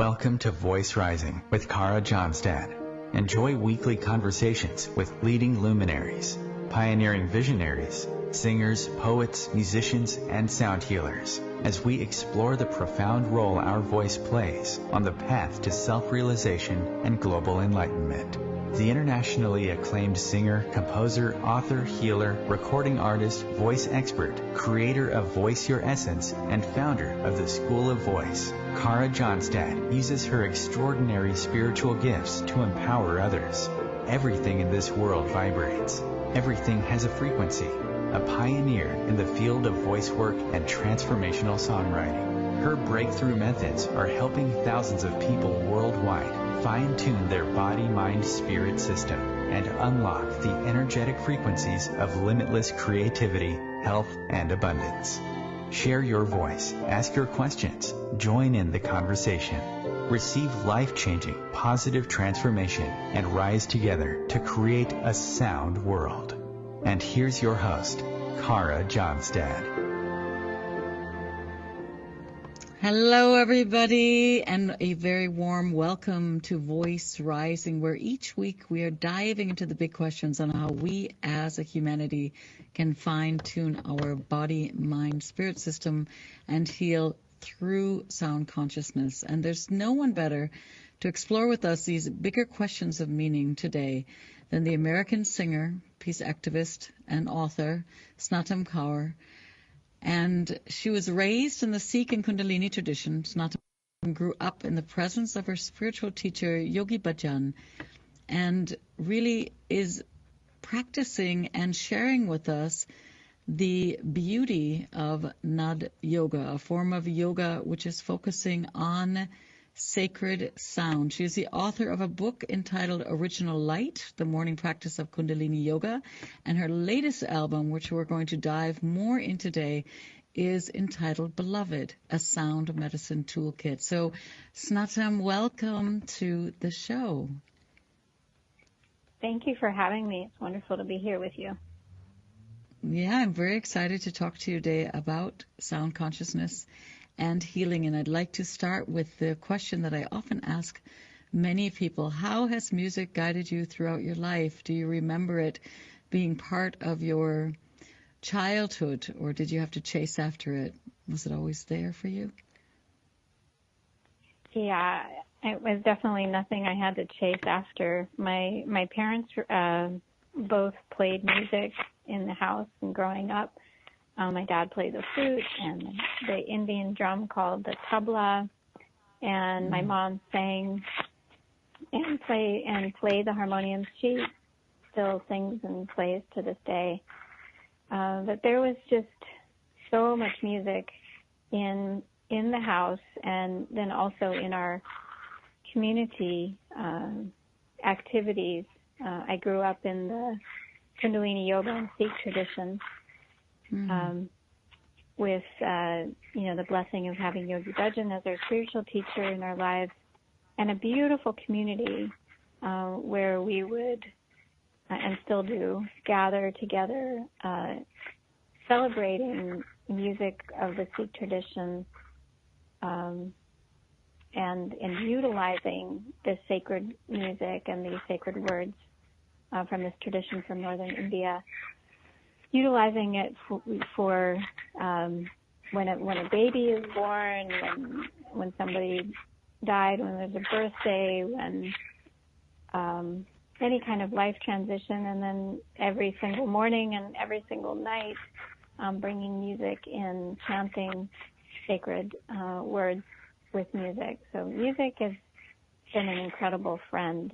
Welcome to Voice Rising with Kara Johnstad. Enjoy weekly conversations with leading luminaries, pioneering visionaries, singers, poets, musicians, and sound healers as we explore the profound role our voice plays on the path to self-realization and global enlightenment. The internationally acclaimed singer, composer, author, healer, recording artist, voice expert, creator of Voice Your Essence, and founder of the School of Voice, Kara Johnstad uses her extraordinary spiritual gifts to empower others. Everything in this world vibrates. Everything has a frequency. A pioneer in the field of voice work and transformational songwriting. Her breakthrough methods are helping thousands of people worldwide fine-tune their body-mind-spirit system and unlock the energetic frequencies of limitless creativity, health, and abundance. Share your voice, ask your questions, join in the conversation. Receive life-changing, positive transformation and rise together to create a sound world. And here's your host, Kara Johnstad. Hello, everybody, and a very warm welcome to Voice Rising, where each week we are diving into the big questions on how we as a humanity can fine-tune our body, mind, spirit system and heal through sound consciousness. And there's no one better to explore with us these bigger questions of meaning today than the American singer, peace activist, and author, Snatam Kaur. And she was raised in the Sikh and Kundalini tradition. Snatam grew up in the presence of her spiritual teacher, Yogi Bhajan, and really is practicing and sharing with us the beauty of Naad Yoga, a form of yoga which is focusing on sacred sound. She is the author of a book entitled Original Light, The Morning Practice of Kundalini Yoga, and her latest album, which we're going to dive more in today, is entitled Beloved, a Sound Medicine Toolkit. So, Snatam, welcome to the show. Thank you for having me. It's wonderful to be here with you. Yeah, I'm very excited to talk to you today about sound consciousness and healing. And I'd like to start with the question that I often ask many people. How has music guided you throughout your life? Do you remember it being part of your childhood, or did you have to chase after it? Was it always there for you? Yeah, it was definitely nothing I had to chase after. My parents both played music in the house and growing up. My dad played the flute and the Indian drum called the tabla, and my mom sang and played the harmonium. She still sings and plays to this day. But there was just so much music in the house, and then also in our community activities. I grew up in the Kundalini Yoga and Sikh tradition. With the blessing of having Yogi Bhajan as our spiritual teacher in our lives, and a beautiful community where we would, and still do, gather together, celebrating music of the Sikh tradition, and utilizing this sacred music and these sacred words from this tradition from northern India. Utilizing it for when a baby is born, when somebody died, when there's a birthday, when any kind of life transition, and then every single morning and every single night, bringing music in, chanting sacred words with music. So music has been an incredible friend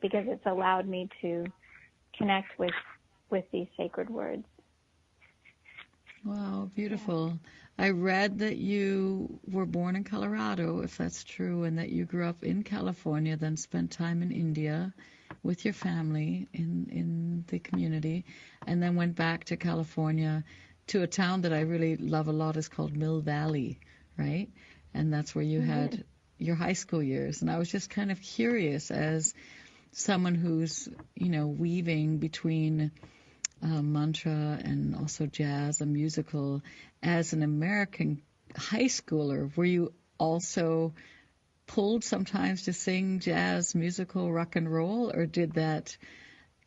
because it's allowed me to connect with these sacred words. Wow, beautiful. I read that you were born in Colorado, if that's true, and that you grew up in California, then spent time in India with your family in the community, and then went back to California to a town that I really love a lot. Is called Mill Valley, right? And that's where you had your high school years. And I was just kind of curious, as someone who's, weaving between mantra and also jazz, a musical, as an American high schooler, were you also pulled sometimes to sing jazz, musical, rock and roll, or did that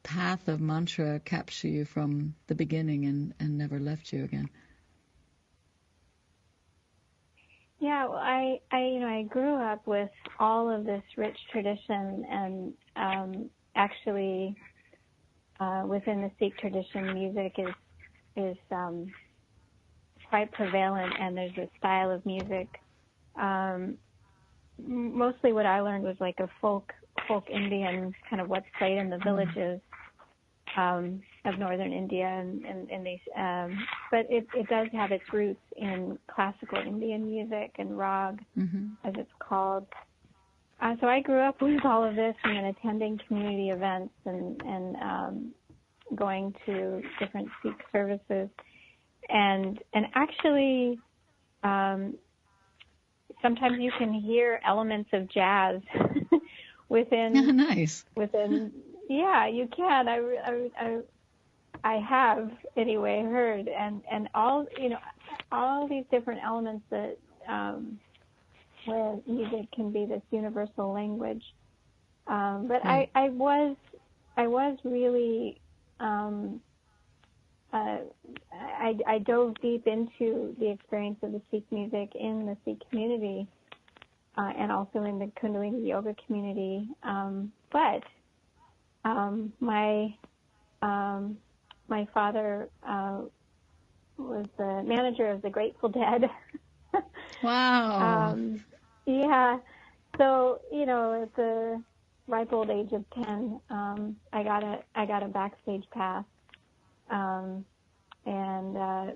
path of mantra capture you from the beginning and never left you again? Yeah, well, I grew up with all of this rich tradition, and actually, within the Sikh tradition, music is quite prevalent, and there's a style of music. Mostly, what I learned was like a folk Indian kind of what's played in the villages of northern India, and these. But it does have its roots in classical Indian music and rag, as it's called. So I grew up with all of this and then attending community events and going to different Sikh services, and actually sometimes you can hear elements of jazz within. Nice. Yeah, you can. I have anyway heard, and all these different elements that where music can be this universal language. But I was really I dove deep into the experience of the Sikh music in the Sikh community and also in the Kundalini Yoga community. But my father was the manager of the Grateful Dead. Wow. Yeah. So, at the ripe old age of 10, I got a backstage pass. And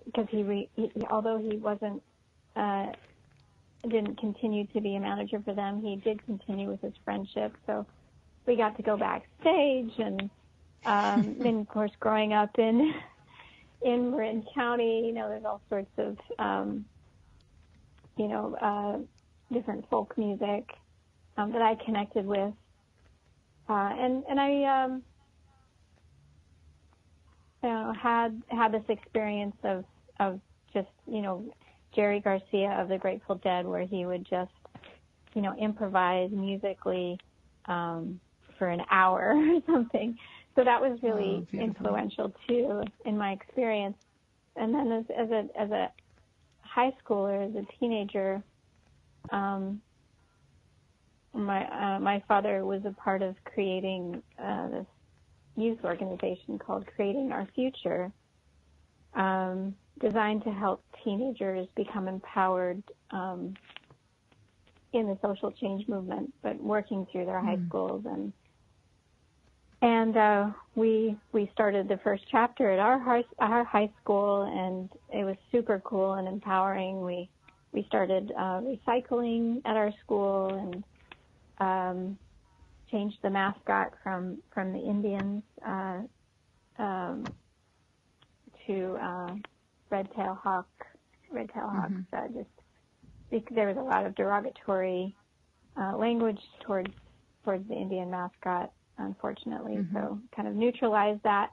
because he although he didn't continue to be a manager for them, he did continue with his friendship. So we got to go backstage, and then of course growing up in Marin County, there's all sorts of different folk music that I connected with, and I had this experience of just Jerry Garcia of the Grateful Dead, where he would just improvise musically for an hour or something. So that was really influential too in my experience. And then as a high schooler, as a teenager, my father was a part of creating this youth organization called Creating Our Future, designed to help teenagers become empowered in the social change movement, but working through their high schools. And we started the first chapter at our high school, and it was super cool and empowering. We started recycling at our school, and changed the mascot from the Indians to red-tailed hawks. There was a lot of derogatory language towards the Indian mascot, unfortunately. So kind of neutralized that.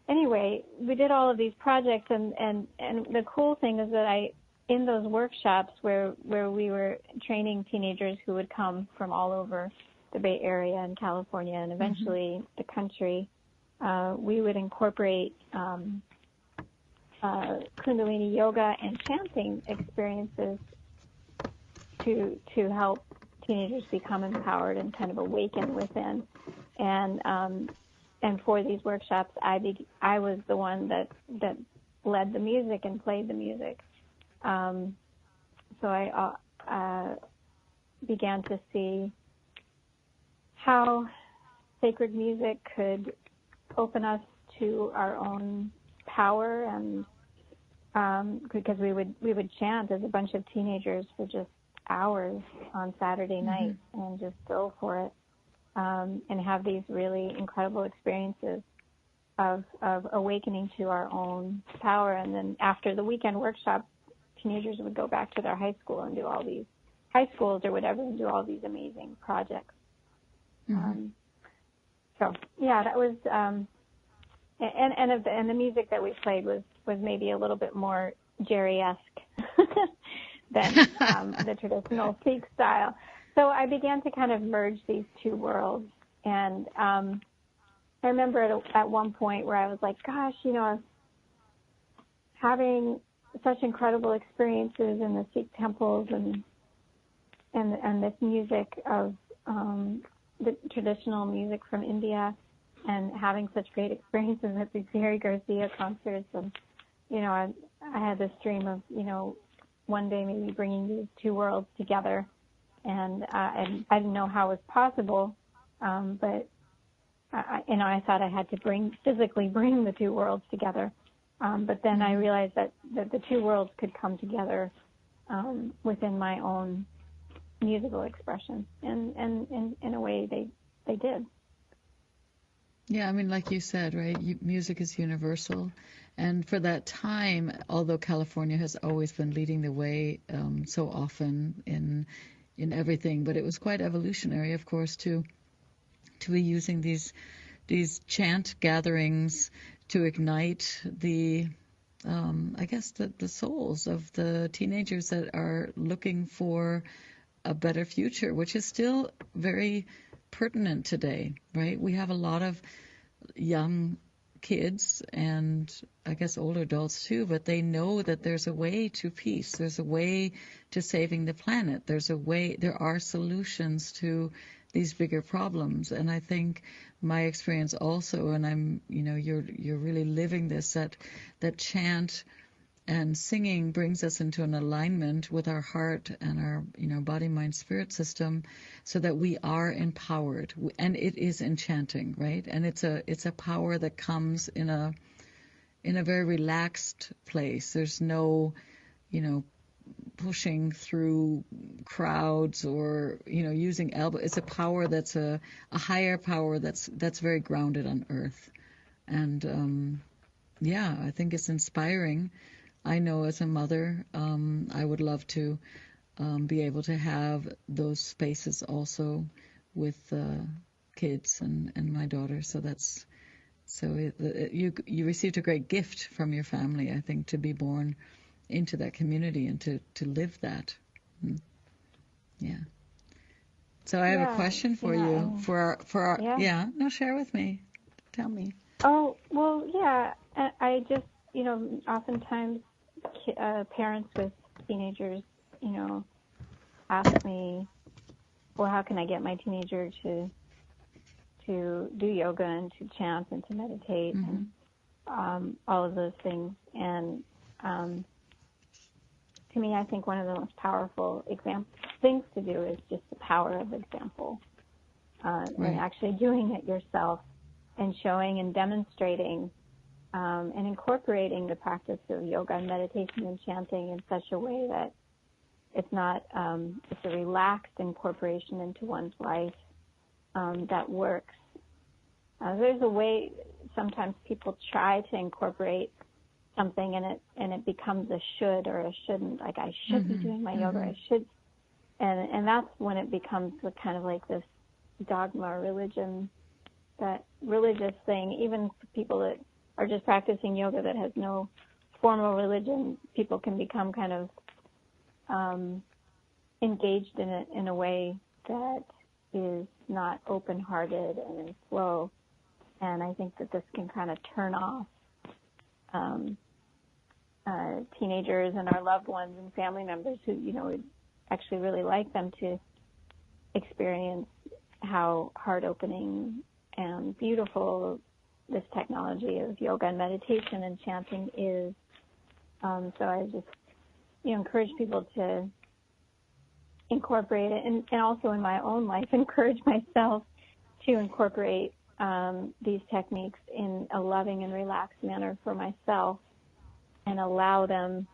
Anyway, we did all of these projects, and the cool thing is that in those workshops where we were training teenagers who would come from all over the Bay Area and California and eventually the country, we would incorporate Kundalini Yoga and chanting experiences to help teenagers become empowered and kind of awaken within. And for these workshops, I was the one that led the music and played the music. So I began to see how sacred music could open us to our own power, and because we would chant as a bunch of teenagers for just hours on Saturday night and just go for it, and have these really incredible experiences of awakening to our own power. And then after the weekend workshop, teenagers would go back to their high school and do all these high schools or whatever and do all these amazing projects. So yeah, that was and the music that we played was maybe a little bit more Jerry-esque than the traditional Sikh style. So I began to kind of merge these two worlds. And I remember at one point where I was like, gosh, having such incredible experiences in the Sikh temples and this music of the traditional music from India, and having such great experiences at these Harry Garcia concerts. And, I had this dream of, one day maybe bringing these two worlds together. And I didn't know how it was possible, but I thought I had to physically bring the two worlds together. But then I realized that the two worlds could come together within my own musical expression, and in a way they did. Yeah, I mean, like you said, right? Music is universal, and for that time, although California has always been leading the way so often in everything, but it was quite evolutionary, of course, to be using these chant gatherings to ignite the souls of the teenagers that are looking for a better future, which is still very pertinent today, right? We have a lot of young kids and I guess older adults too, but they know that there's a way to peace. There's a way to saving the planet. There are solutions to these bigger problems. And I think my experience also, and I'm, you're really living this, that chant and singing brings us into an alignment with our heart and our, body, mind, spirit system, so that we are empowered. And it is enchanting, right? And it's a power that comes in a very relaxed place. There's no, pushing through crowds or, using elbow. It's a power that's a higher power that's very grounded on earth. And I think it's inspiring. I know as a mother, I would love to be able to have those spaces also with kids and my daughter. You received a great gift from your family, I think, to be born into that community and to live that. Yeah. So I have a question for you. Share with me. Tell me. Oh, well, yeah. I just, oftentimes parents with teenagers, ask me, well, how can I get my teenager to do yoga and to chant and to meditate and all of those things. And to me, I think one of the most powerful things to do is just the power of example, and actually doing it yourself and showing and demonstrating and incorporating the practice of yoga and meditation and chanting in such a way that it's not, it's a relaxed incorporation into one's life that works. There's a way sometimes people try to incorporate something and it becomes a should or a shouldn't, like I should be doing my yoga, I should, and that's when it becomes kind of like this dogma or religion, that religious thing. Even for people that are just practicing yoga that has no formal religion, people can become kind of engaged in it in a way that is not open-hearted and in flow. And I think that this can kind of turn off teenagers and our loved ones and family members who, would actually really like them to experience how heart-opening and beautiful this technology of yoga and meditation and chanting is. So I just, encourage people to incorporate it, and also in my own life, encourage myself to incorporate these techniques in a loving and relaxed manner for myself, and allow them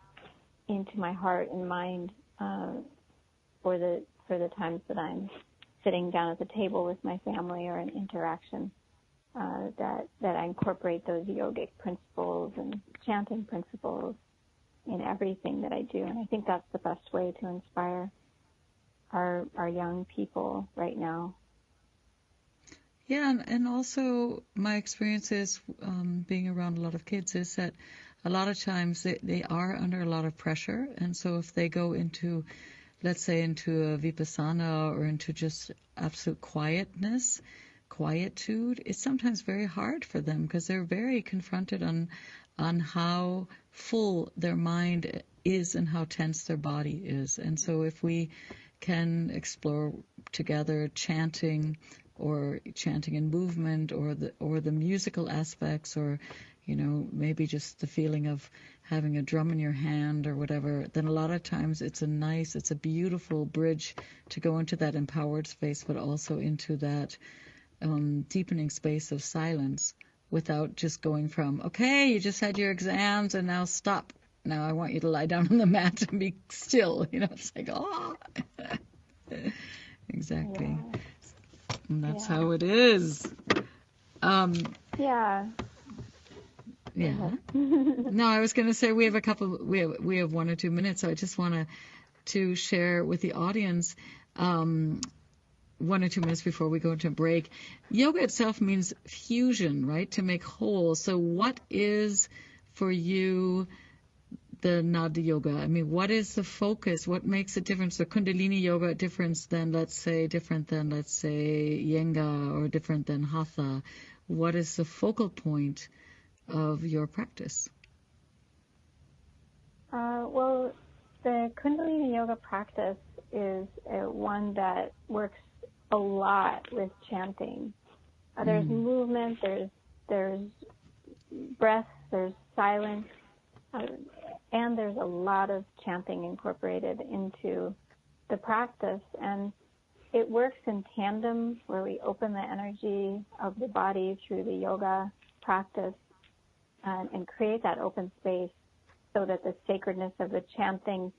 into my heart and mind for the times that I'm sitting down at the table with my family or an interaction, that I incorporate those yogic principles and chanting principles in everything that I do. And I think that's the best way to inspire our young people right now. Yeah, and also my experience is being around a lot of kids is that a lot of times they are under a lot of pressure, and so if they go into let's say, into a vipassana or into just absolute quietness, quietude, it's sometimes very hard for them because they're very confronted on how full their mind is and how tense their body is. And so if we can explore together chanting or chanting in movement or the musical aspects, or maybe just the feeling of having a drum in your hand or whatever, then a lot of times it's a beautiful bridge to go into that empowered space, but also into that deepening space of silence, without just going from, okay, you just had your exams and now stop. Now I want you to lie down on the mat and be still. It's like, oh. Exactly. Yeah. And that's how it is. Yeah. Yeah. No, I was going to say we have 1 or 2 minutes, so I just want to share with the audience 1 or 2 minutes before we go into a break. Yoga itself means fusion, right? To make whole. So what is for you the Naad Yoga? I mean, what is the focus? What makes a difference? The Kundalini Yoga different than, let's say, Yenga, or different than Hatha? What is the focal point of your practice? Well, the Kundalini Yoga practice is one that works a lot with chanting. There's movement, there's breath, there's silence, and there's a lot of chanting incorporated into the practice. And it works in tandem, where we open the energy of the body through the yoga practice and create that open space so that the sacredness of the chanting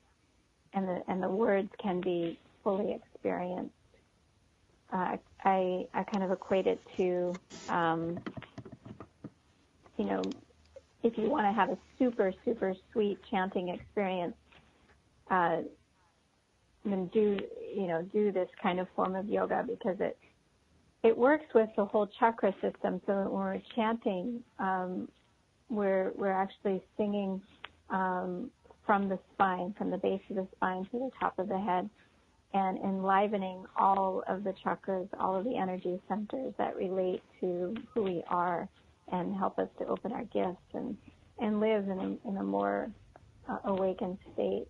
and the words can be fully experienced. I kind of equate it to, if you want to have a super, super sweet chanting experience, then do this kind of form of yoga, because it works with the whole chakra system. So when we're chanting, we're actually singing from the spine, from the base of the spine to the top of the head, and enlivening all of the chakras, all of the energy centers that relate to who we are and help us to open our gifts and live in a more awakened state.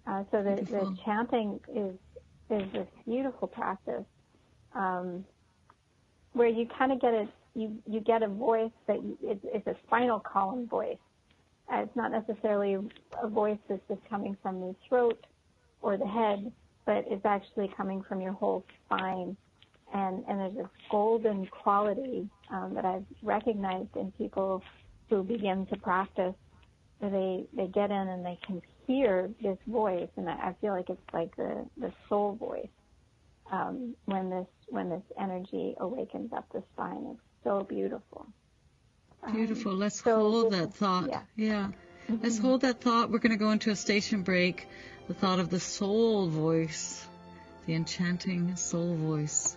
So the chanting is this beautiful practice where you kind of get you get a voice that it's a spinal column voice. It's not necessarily a voice that's just coming from the throat or the head, but it's actually coming from your whole spine. And there's this golden quality that I've recognized in people who begin to practice. They get in and they can hear this voice, and I feel like it's like the soul voice when this energy awakens up the spine. It's so beautiful. Beautiful. Let's hold that thought. Yeah. Let's hold that thought. We're going to go into a station break. The thought of the soul voice, the enchanting soul voice.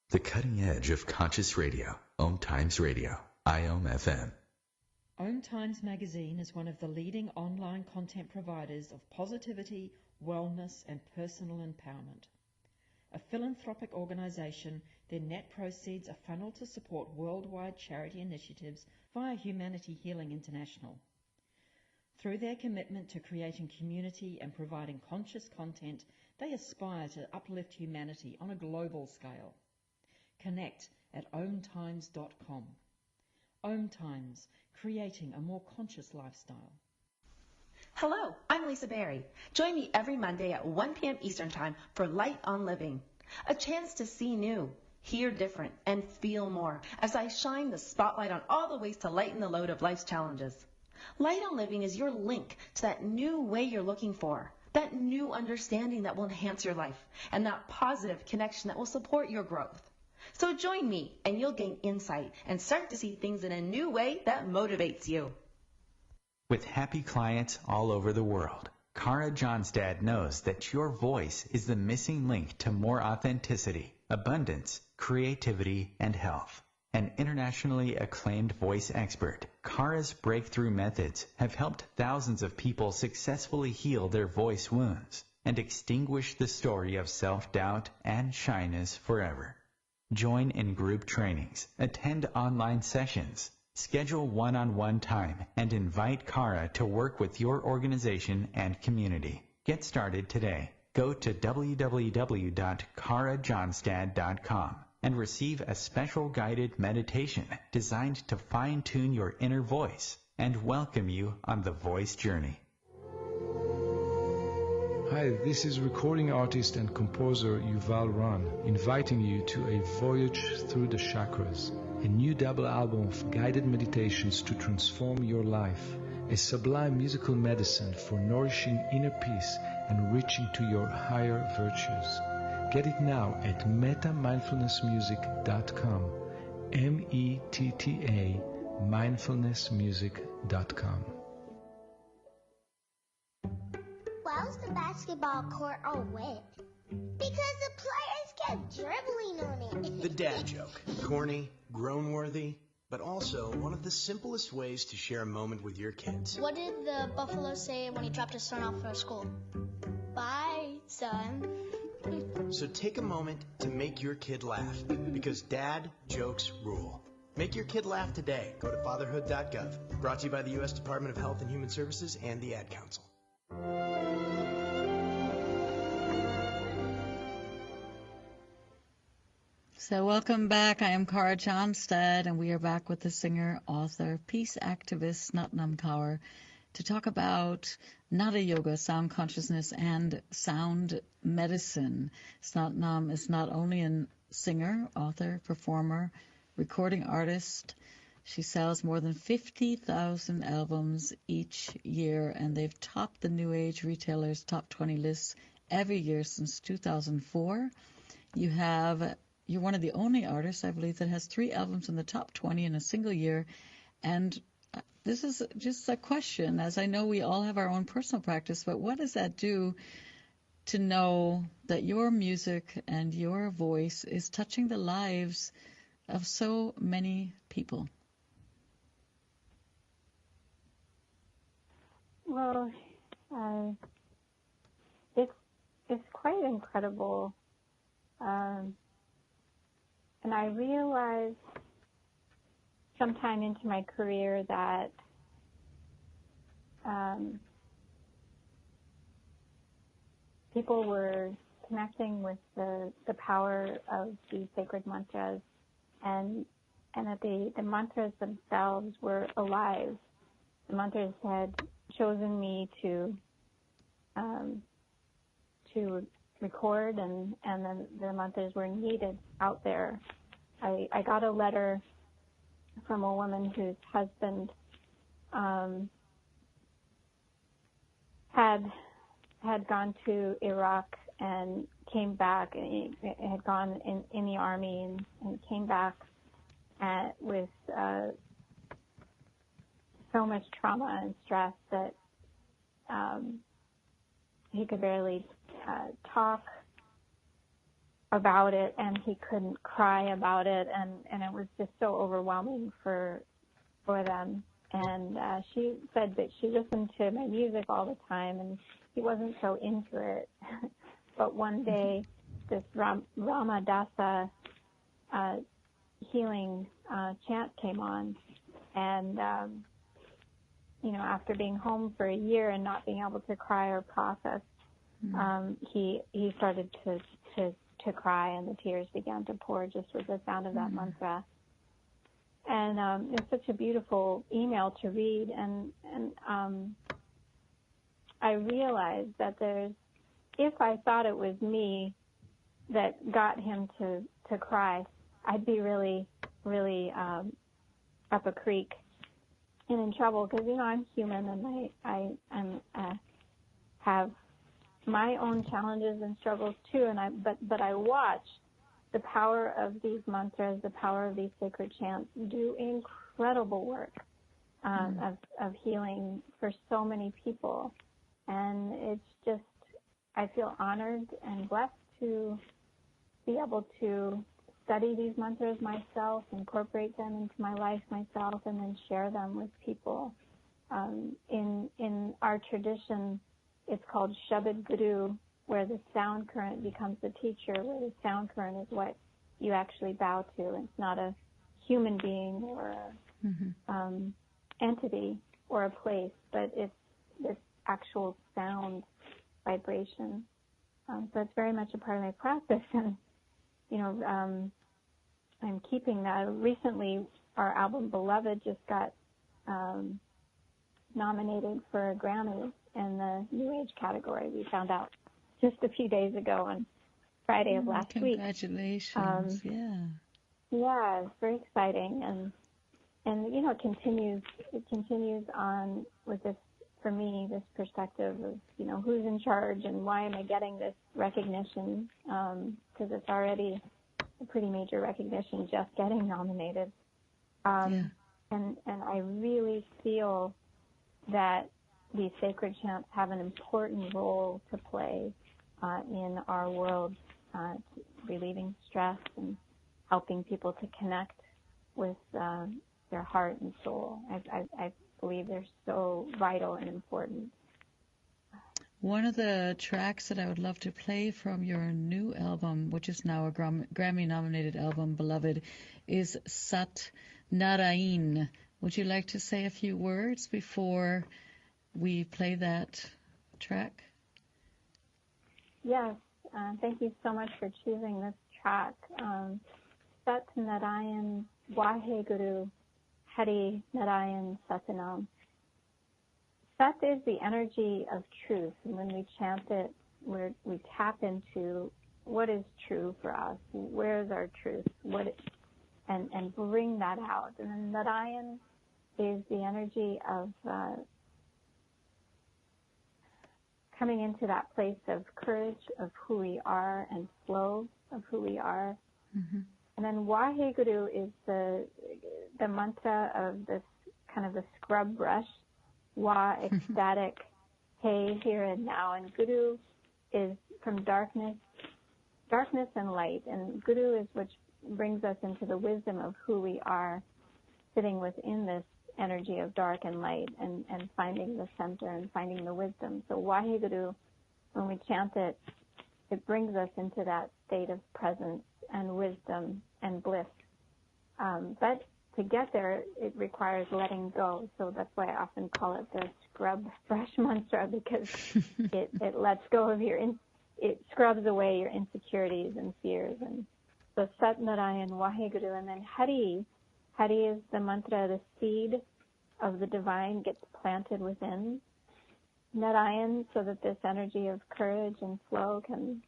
The cutting edge of conscious radio. OMTimes Radio. IOM FM. OMTimes magazine is one of the leading online content providers of positivity, wellness, and personal empowerment. A philanthropic organization, their net proceeds are funneled to support worldwide charity initiatives via Humanity Healing International. Through their commitment to creating community and providing conscious content, they aspire to uplift humanity on a global scale. Connect at omtimes.com. OMTimes, creating a more conscious lifestyle. Hello, I'm Lisa Berry. Join me every Monday at 1 p.m. Eastern Time for Light on Living, a chance to see new, hear different, and feel more as I shine the spotlight on all the ways to lighten the load of life's challenges. Light on Living is your link to that new way you're looking for, that new understanding that will enhance your life, and that positive connection that will support your growth. So join me and you'll gain insight and start to see things in a new way that motivates you. With happy clients all over the world, Kara Johnstad knows that your voice is the missing link to more authenticity, abundance, creativity, and health. An internationally acclaimed voice expert, Kara's breakthrough methods have helped thousands of people successfully heal their voice wounds and extinguish the story of self-doubt and shyness forever. Join in group trainings, attend online sessions, schedule one-on-one time, and invite Kara to work with your organization and community. Get started today. Go to www.karajohnstad.com and receive a special guided meditation designed to fine-tune your inner voice and welcome you on the voice journey. Hi, this is recording artist and composer Yuval Ran, inviting you to a voyage through the chakras, a new double album of guided meditations to transform your life, a sublime musical medicine for nourishing inner peace and reaching to your higher virtues. Get it now at metamindfulnessmusic.com, METTA mindfulnessmusic.com. Why was the basketball court all wet? Because the players kept dribbling on it. The dad joke. Corny, groan-worthy, but also one of the simplest ways to share a moment with your kids. What did the buffalo say when he dropped his son off for school? Bye, son. So take a moment to make your kid laugh, because dad jokes rule. Make your kid laugh today. Go to fatherhood.gov. Brought to you by the U.S. Department of Health and Human Services and the Ad Council. So welcome back. I am Kara Johnstad, and we are back with the singer, author, peace activist Snatam Kaur to talk about Naad Yoga, sound consciousness, and sound medicine. Snatam is not only a singer, author, performer, recording artist. She sells more than 50,000 albums each year, and they've topped the New Age retailers' top 20 lists every year since 2004. You're one of the only artists, I believe, that has 3 albums in the top 20 in a single year. And this is just a question, as I know we all have our own personal practice, but what does that do to know that your music and your voice is touching the lives of so many people? Well, it's quite incredible. And I realized sometime into my career that people were connecting with the power of the sacred mantras, and that the mantras themselves were alive. The mantras had chosen me to record, and then the mantras were needed out there. I got a letter from a woman whose husband had gone to Iraq and came back, and had gone in the army and came back with so much trauma and stress that he could barely talk about it, and he couldn't cry about it, and it was just so overwhelming for them. And she said that she listened to my music all the time, and he wasn't so into it. But one day, this Rama Dasa healing chant came on, and after being home for a year and not being able to cry or process, he started to cry, and the tears began to pour just with the sound of that mantra. And it's such a beautiful email to read, and I realized that if I thought it was me that got him to cry, I'd be really, really up a creek and in trouble, because I'm human, and I have my own challenges and struggles too, but I watched the power of these mantras, the power of these sacred chants do incredible work of healing for so many people. And it's just, I feel honored and blessed to be able to study these mantras myself, incorporate them into my life myself, and then share them with people. In our tradition, it's called Shabad Guru, where the sound current becomes the teacher, where the sound current is what you actually bow to. It's not a human being or a entity or a place, but it's this actual sound vibration. So it's very much a part of my practice, and I'm keeping that. Recently, our album Beloved just got nominated for a Grammy in the New Age category. We found out just a few days ago on Friday of last week. Congratulations! Yeah, it's very exciting, and it continues on with this, for me, this perspective of who's in charge and why am I getting this recognition, because it's already a pretty major recognition just getting nominated. And I really feel that these sacred chants have an important role to play in our world, relieving stress and helping people to connect with their heart and soul. I believe they're so vital and important. One of the tracks that I would love to play from your new album, which is now a Grammy-nominated album, Beloved, is Sat Narayan. Would you like to say a few words before we play that track? Yes. Thank you so much for choosing this track. Sat Narayan Waheguru Hari Narayan Satanam. Sat is the energy of truth, and when we chant it, we tap into what is true for us, where is our truth, and bring that out. And then Narayan is the energy of coming into that place of courage, of who we are, and flow of who we are. And then Waheguru is the mantra of this kind of the scrub brush. Wa, ecstatic, hey, here and now. And Guru is from darkness and light. And Guru is which brings us into the wisdom of who we are, sitting within this energy of dark and light, and finding the center and finding the wisdom. So Waheguru, when we chant it, it brings us into that state of presence and wisdom and bliss. But to get there, it requires letting go. So that's why I often call it the scrub brush mantra, because it lets go of it scrubs away your insecurities and fears. And so Sat Narayan Waheguru, and then Hari is the mantra, the seed of the divine gets planted within Narayan, so that this energy of courage and flow can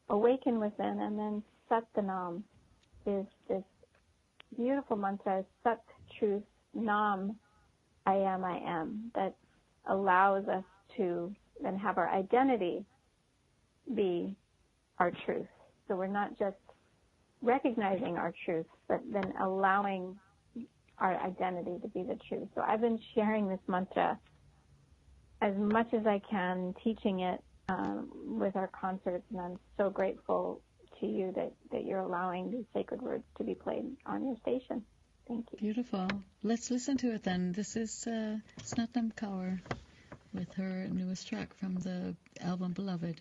awaken within. And then Satanam is this beautiful mantra, Sat, truth, Nam, I am, that allows us to then have our identity be our truth. So we're not just recognizing our truth, but then allowing our identity to be the truth. So I've been sharing this mantra as much as I can, teaching it with our concerts, and I'm so grateful to you that you're allowing these sacred words to be played on your station. Thank you. Beautiful. Let's listen to it then. This is Snatam Kaur with her newest track from the album Beloved.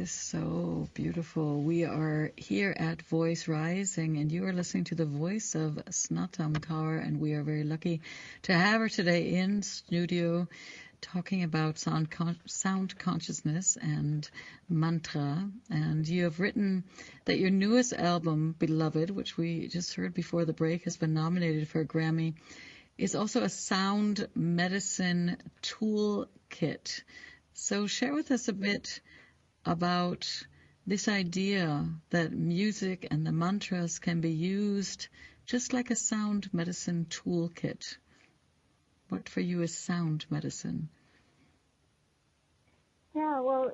So beautiful. We are here at Voice Rising, and you are listening to the voice of Snatam Kaur, and we are very lucky to have her today in studio talking about sound consciousness and mantra. And you have written that your newest album, Beloved, which we just heard before the break, has been nominated for a Grammy, is also a sound medicine toolkit. So share with us a bit about this idea that music and the mantras can be used just like a sound medicine toolkit. What for you is sound medicine? Yeah, well,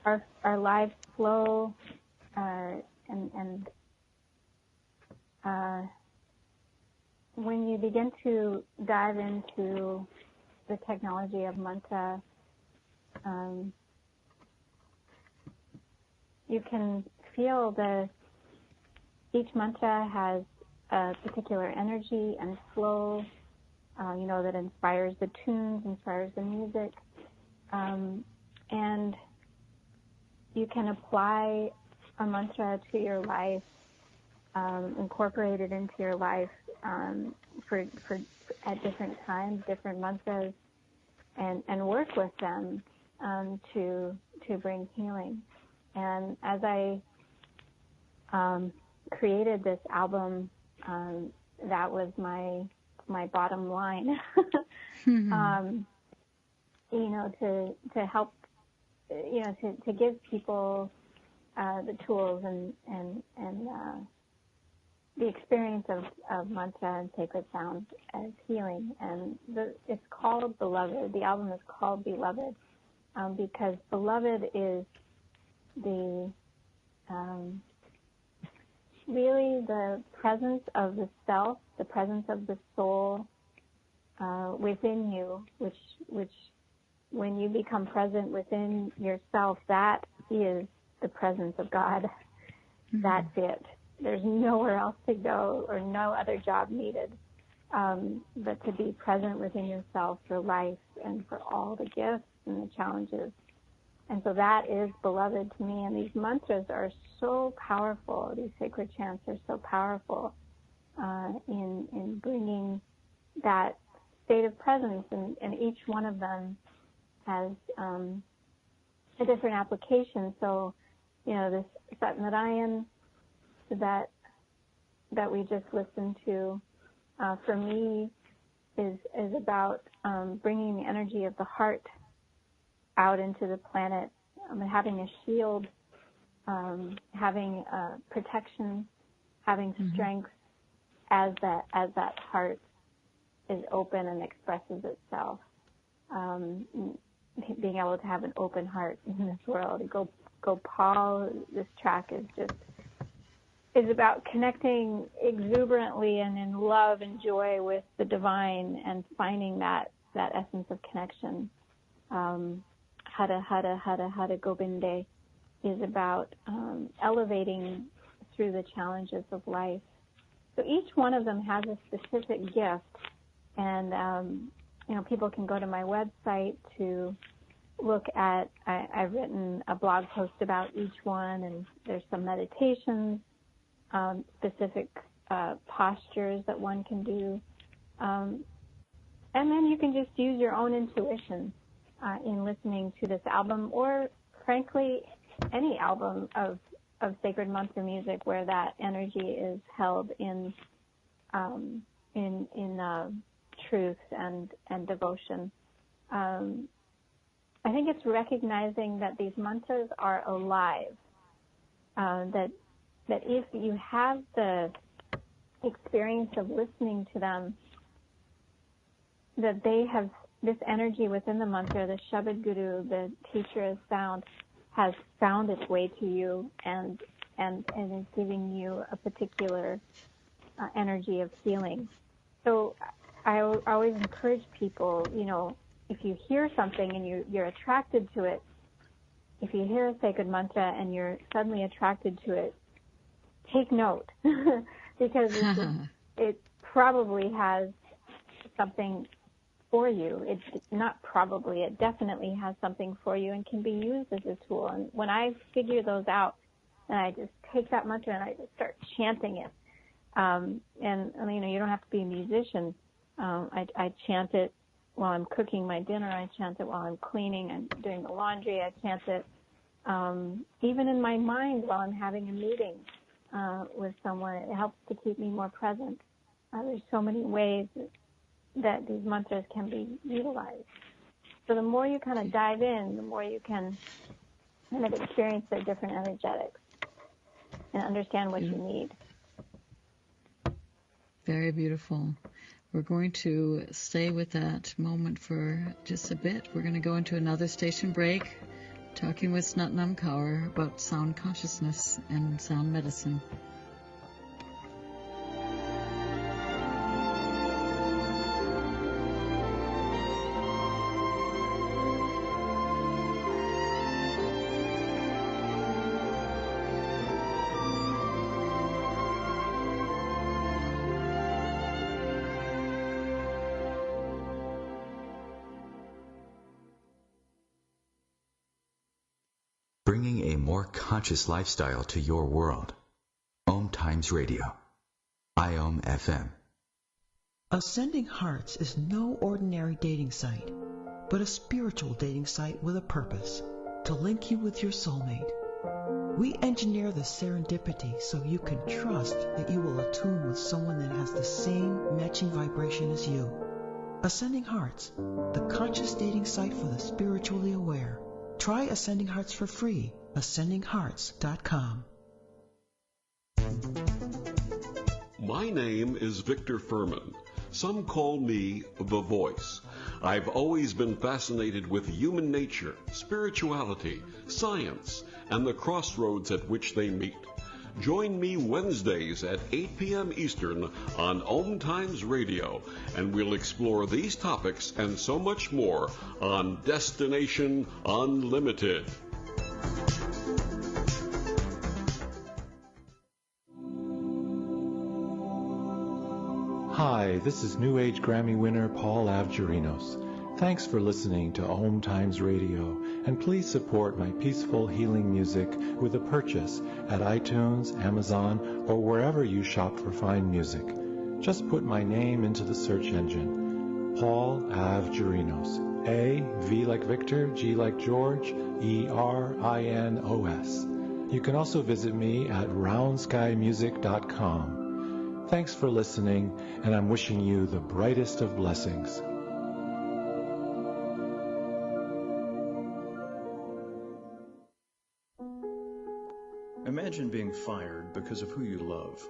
our lives flow, and when you begin to dive into the technology of mantra, you can feel each mantra has a particular energy and flow, that inspires the tunes, inspires the music. And you can apply a mantra to your life, incorporate it into your life for at different times, different mantras, and work with them to bring healing. And as I created this album, that was my bottom line. To help, to give people the tools and the experience of mantra and sacred sound as healing. And it's called Beloved. The album is called Beloved because Beloved is really the presence of the self, the presence of the soul within you, which when you become present within yourself, that is the presence of God. Mm-hmm. That's it. There's nowhere else to go or no other job needed but to be present within yourself for life and for all the gifts and the challenges. And so that is Beloved to me. And these mantras are so powerful. These sacred chants are so powerful in bringing that state of presence. And each one of them has a different application. So, this Satnarayan that we just listened to, for me, is about bringing the energy of the heart out into the planet, having a shield, having protection, having strength as that heart is open and expresses itself. Being able to have an open heart in this world. Gopal, this track is about connecting exuberantly and in love and joy with the divine and finding that essence of connection. Hara Hara Hara Hara Gobinde is about elevating through the challenges of life. So each one of them has a specific gift, and people can go to my website to look at. I've written a blog post about each one, and there's some meditations, specific postures that one can do, and then you can just use your own intuition in listening to this album, or frankly, any album of sacred mantra music where that energy is held in truth and devotion. I think it's recognizing that these mantras are alive. That if you have the experience of listening to them, that they have this energy within the mantra, the Shabad Guru, the teacher has found its way to you and is giving you a particular energy of healing. So I always encourage people, if you hear something and you're attracted to it, if you hear a sacred mantra and you're suddenly attracted to it, take note because it probably has something for you. It definitely has something for you and can be used as a tool. And when I figure those out, and I just take that mantra and I just start chanting it. And you don't have to be a musician. I chant it while I'm cooking my dinner. I chant it while I'm cleaning and doing the laundry. I chant it even in my mind while I'm having a meeting with someone. It helps to keep me more present. There's so many ways that these mantras can be utilized. So the more you kind of dive in, the more you can kind of experience their different energetics and understand what you need. Very beautiful. We're going to stay with that moment for just a bit. We're going to go into another station break, talking with Snatam Kaur about sound consciousness and sound medicine. Bringing a more conscious lifestyle to your world. OMTimes Radio. IOM FM. Ascending Hearts is no ordinary dating site, but a spiritual dating site with a purpose, to link you with your soulmate. We engineer the serendipity so you can trust that you will attune with someone that has the same matching vibration as you. Ascending Hearts, the conscious dating site for the spiritually aware. Try Ascending Hearts for free. AscendingHearts.com. My name is Victor Furman. Some call me The Voice. I've always been fascinated with human nature, spirituality, science, and the crossroads at which they meet. Join me Wednesdays at 8 p.m. Eastern on OMTimes Radio, and we'll explore these topics and so much more on Destination Unlimited. Hi, this is New Age Grammy winner Paul Avgerinos. Thanks for listening to OMTimes Radio, and please support my peaceful healing music with a purchase at iTunes, Amazon, or wherever you shop for fine music. Just put my name into the search engine, Paul Avgerinos. A, V like Victor, G like George, E-R-I-N-O-S. You can also visit me at roundskymusic.com. Thanks for listening, and I'm wishing you the brightest of blessings. Imagine being fired because of who you love.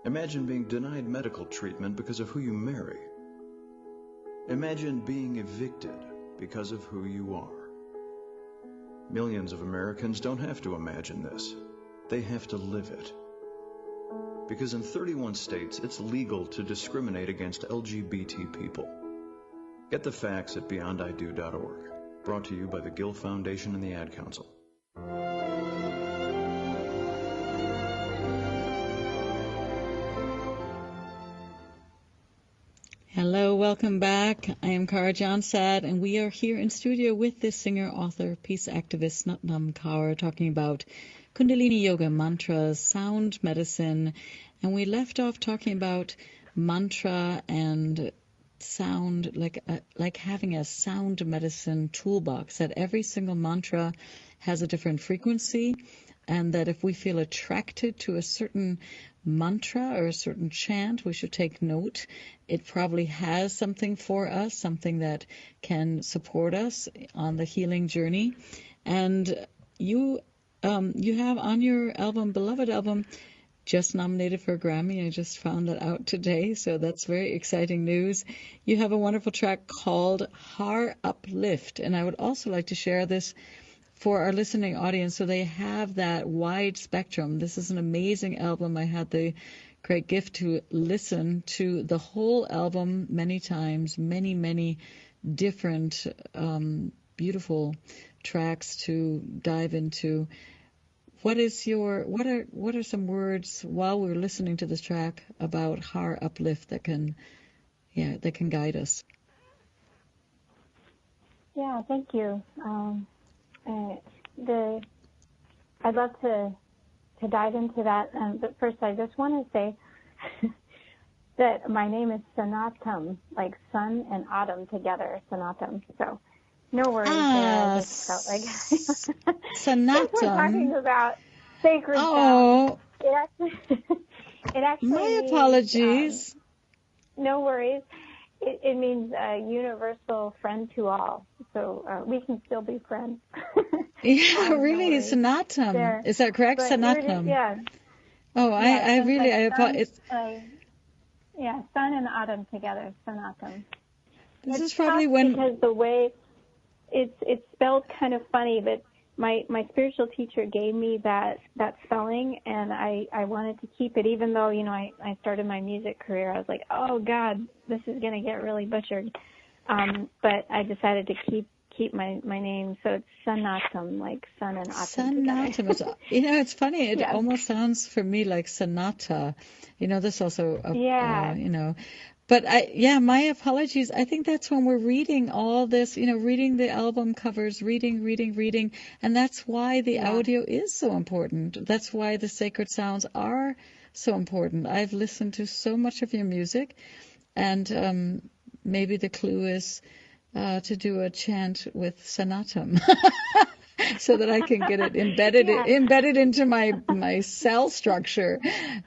Imagine being denied medical treatment because of who you marry. Imagine being evicted because of who you are. Millions of Americans don't have to imagine this. They have to live it. Because in 31 states, it's legal to discriminate against LGBT people. Get the facts at beyondido.org. Brought to you by the Gill Foundation and the Ad Council. Hello, welcome back. I am Kara Johnstad, and we are here in studio with the singer, author, peace activist Snatam Kaur, talking about Kundalini Yoga, mantras, sound medicine, and we left off talking about mantra and sound, like having a sound medicine toolbox, that every single mantra has a different frequency, and that if we feel attracted to a certain mantra or a certain chant, we should take note. It probably has something for us, something that can support us on the healing journey. And you have on your album, Beloved album, just nominated for a Grammy. I just found that out today, so that's very exciting news. You have a wonderful track called Har Uplift, and I would also like to share this for our listening audience so they have that wide spectrum. This is an amazing album. I had the great gift to listen to the whole album many times, many different beautiful tracks to dive into. What are some words while we're listening to this track about Har Uplift that can guide us? Yeah, thank you. I'd love to dive into that, but first I just want to say that my name is Snatam, like sun and autumn together, Snatam. So no worries. I just felt like Snatam. we're talking about sacred sound. It actually my means, apologies. No worries. It means universal friend to all. So we can still be friends. Yeah, really, no Snatam. There. Is that correct? But Snatam. Yeah. Oh, yeah, I really, like I apologize. Yeah, sun and autumn together, Snatam. This is probably when because the way it's spelled kind of funny, but my spiritual teacher gave me that spelling, and I wanted to keep it, even though I started my music career. I was like, oh God, this is gonna get really butchered. But I decided to keep my name, so it's Snatam, like sun and autumn. Snatam. It's funny. It almost sounds for me like sonata. This also. But my apologies. I think that's when we're reading all this, reading the album covers, reading, and that's why the audio is so important. That's why the sacred sounds are so important. I've listened to so much of your music, and maybe the clue is to do a chant with Snatam. So that I can get it embedded into my cell structure.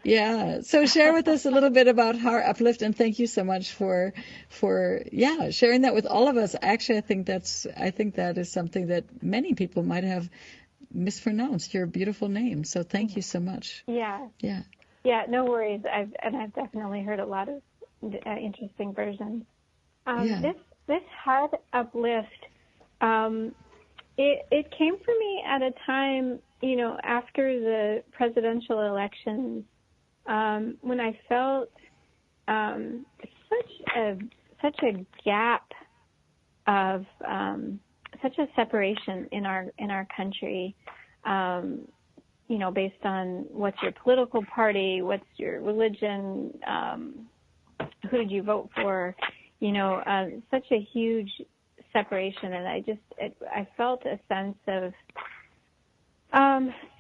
Yeah. So share with us a little bit about Har Uplift, and thank you so much for sharing that with all of us. Actually, I think that is something that many people might have mispronounced your beautiful name. So thank you so much. Yeah. No worries. I've definitely heard a lot of interesting versions. This Har Uplift. It came for me at a time, after the presidential elections, when I felt such a gap of such a separation in our country, based on what's your political party, what's your religion, who did you vote for, such a huge separation, and I felt a sense of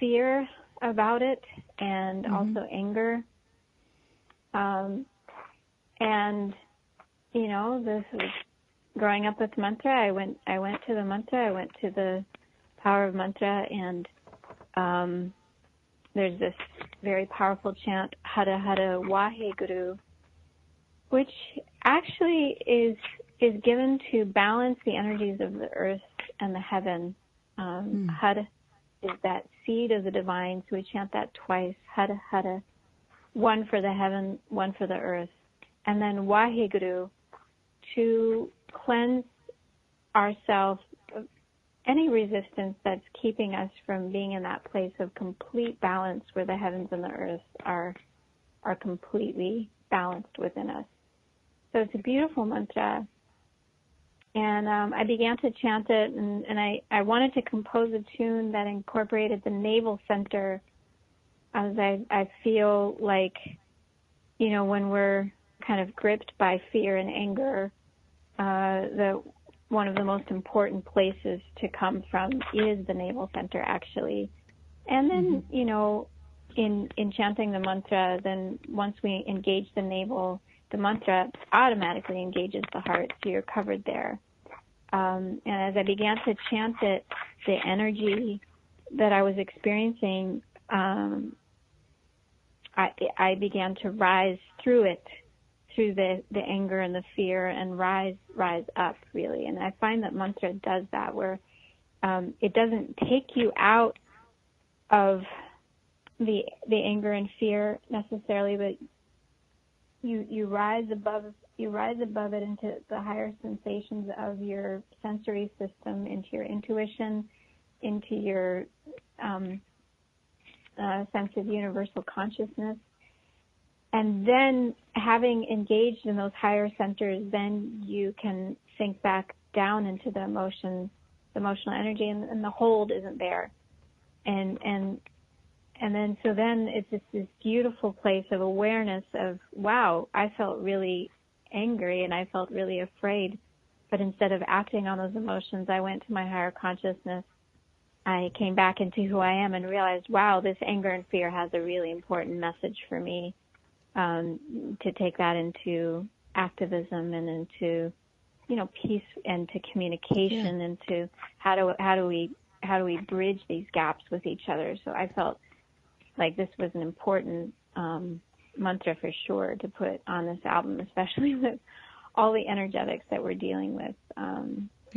fear about it, and also anger. This was growing up with mantra. I went to the mantra. I went to the power of mantra, and there's this very powerful chant, Hara Hara Waheguru, which actually is given to balance the energies of the earth and the heaven. Hara is that seed of the divine, so we chant that twice. Hara Hara, one for the heaven, one for the earth. And then Waheguru, to cleanse ourselves of any resistance that's keeping us from being in that place of complete balance where the heavens and the earth are completely balanced within us. So it's a beautiful mantra. And I began to chant it, and I wanted to compose a tune that incorporated the navel center, as I feel like, when we're kind of gripped by fear and anger, one of the most important places to come from is the navel center, actually. And then, in chanting the mantra, then once we engage the navel, the mantra automatically engages the heart, so you're covered there. And as I began to chant it, the energy that I was experiencing, I began to rise through it, through the anger and the fear, and rise up, really. And I find that mantra does that, where it doesn't take you out of the anger and fear necessarily, but you rise above it into the higher sensations of your sensory system, into your intuition, into your sense of universal consciousness. And then, having engaged in those higher centers, then you can sink back down into the emotional energy, and the hold isn't there. And then it's just this beautiful place of awareness of, wow, I felt really angry and I felt really afraid. But instead of acting on those emotions, I went to my higher consciousness. I came back into who I am and realized, wow, this anger and fear has a really important message for me, to take that into activism and into, peace, and to communication, and to how do we bridge these gaps with each other. So I felt like this was an important mantra for sure to put on this album, especially with all the energetics that we're dealing with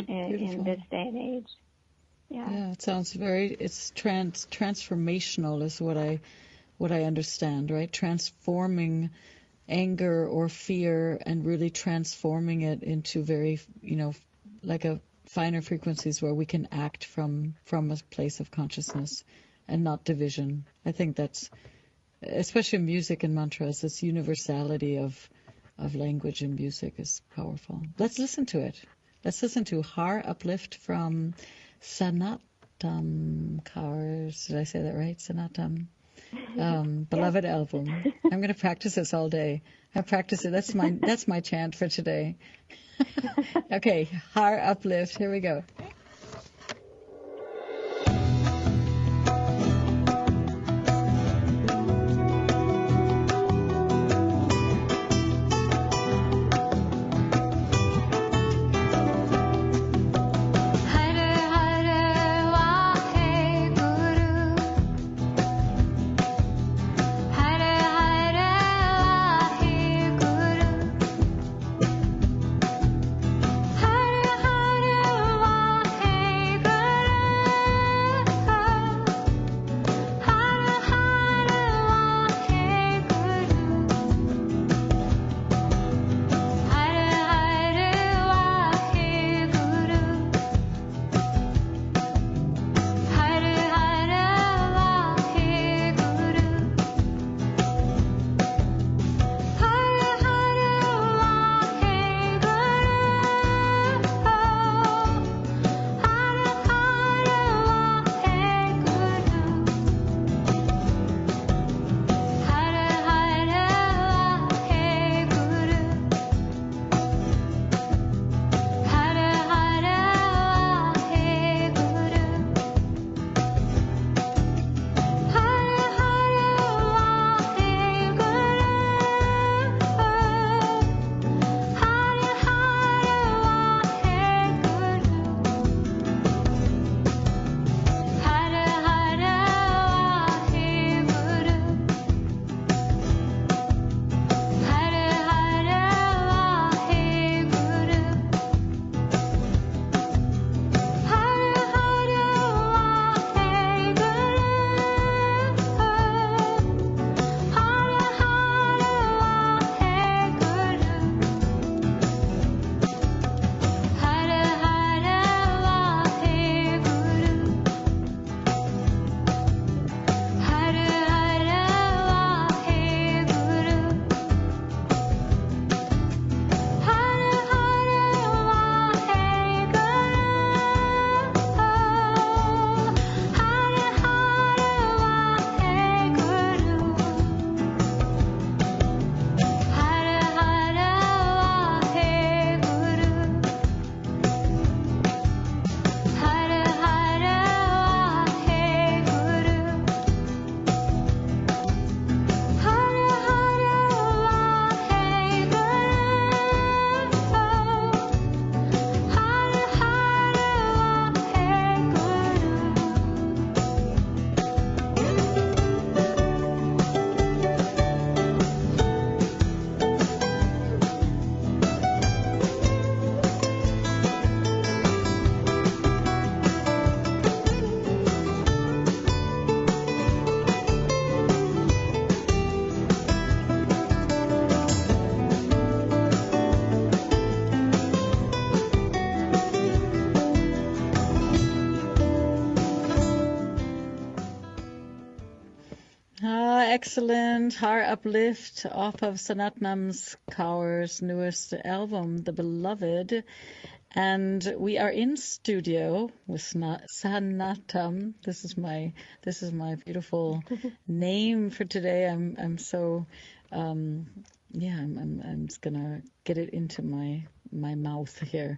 in this day and age. Yeah, it sounds it's transformational is what I understand, right? Transforming anger or fear and really transforming it into very, like a finer frequencies where we can act from a place of consciousness and not division. I think that's, especially in music and mantras, this universality of language and music is powerful. Let's listen to it. Let's listen to Har Uplift from Snatam Kaur. Did I say that right? Snatam. Beloved album. I'm going to practice this all day. I practice it. That's my chant for today. Okay, Har Uplift. Here we go. Hare Hare Excellent. Heart Uplift off of Snatam Kaur's newest album, The Beloved. And we are in studio with Snatam. This is my beautiful name for today. I'm so I'm just gonna get it into my mouth here.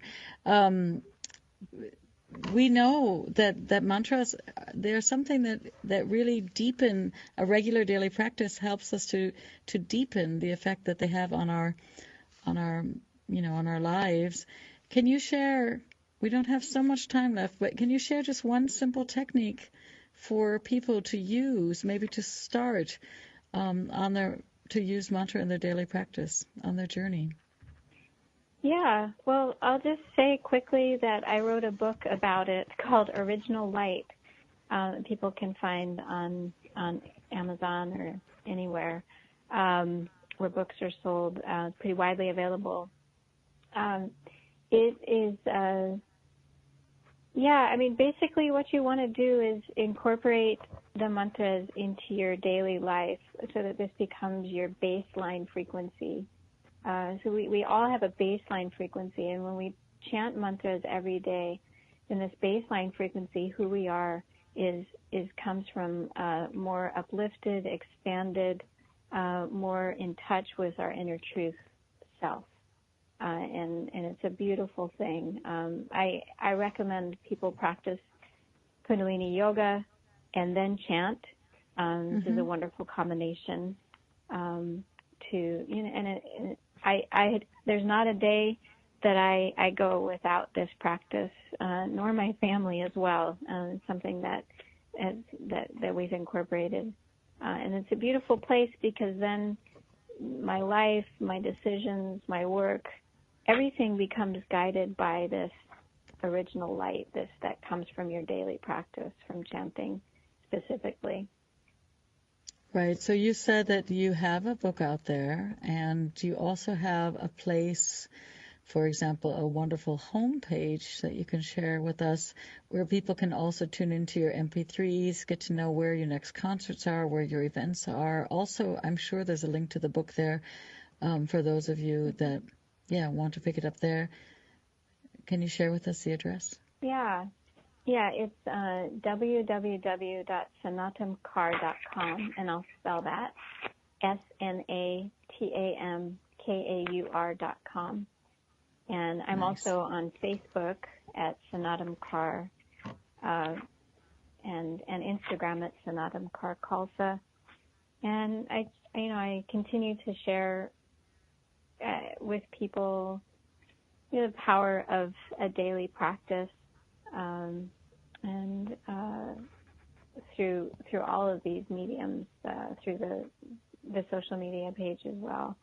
We know that mantras, they're something that really deepen a regular daily practice, helps us to deepen the effect that they have on our lives. Can you share, we don't have so much time left, but can you share just one simple technique for people to use, maybe to start to use mantra in their daily practice on their journey? Yeah, well, I'll just say quickly that I wrote a book about it called Original Light. People can find on Amazon or anywhere where books are sold. It's pretty widely available. It is, basically what you want to do is incorporate the mantras into your daily life so that this becomes your baseline frequency. So we all have a baseline frequency, and when we chant mantras every day, then this baseline frequency, who we are, comes from more uplifted, expanded, more in touch with our inner truth self, and it's a beautiful thing. I recommend people practice Kundalini Yoga and then chant. This is a wonderful combination. There's not a day that I go without this practice, nor my family as well. It's something that we've incorporated, and it's a beautiful place because then my life, my decisions, my work, everything becomes guided by this original light, that comes from your daily practice, from chanting specifically. Right. So you said that you have a book out there, and you also have a place, for example, a wonderful homepage that you can share with us where people can also tune into your MP3s, get to know where your next concerts are, where your events are. Also, I'm sure there's a link to the book there for those of you that, want to pick it up there. Can you share with us the address? Yeah, it's www.snatamkaur.com, and I'll spell that, SNATAMKAUR.com. And I'm also on Facebook at Snatam Kaur, and Instagram at Snatam Kaur Khalsa. And I continue to share with people the power of a daily practice. Through all of these mediums, through the social media page as well,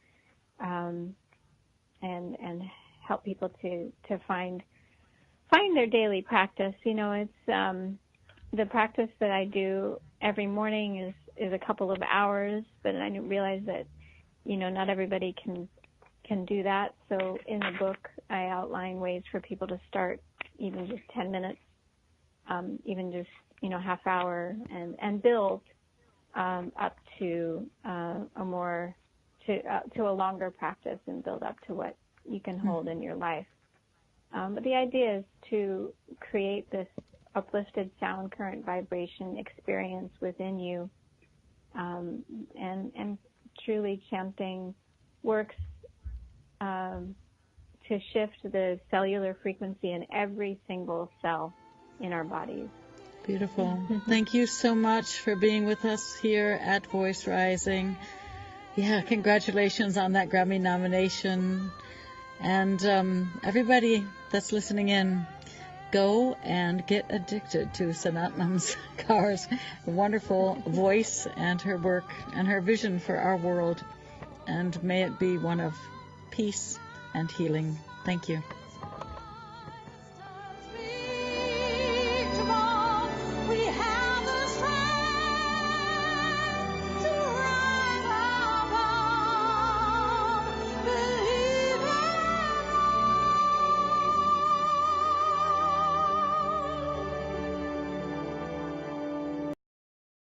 and help people to find their daily practice. It's the practice that I do every morning is a couple of hours, but I realize that not everybody can do that. So in the book, I outline ways for people to start, even just 10 minutes, even just, half hour, and build up to a longer practice, and build up to what you can hold in your life. But the idea is to create this uplifted sound current vibration experience within you, and truly chanting works to shift the cellular frequency in every single cell in our bodies. Beautiful. Thank you so much for being with us here at Voice Rising. Yeah, congratulations on that Grammy nomination. And everybody that's listening in, go and get addicted to Snatam Kaur's wonderful voice and her work and her vision for our world. And may it be one of peace and healing. Thank you.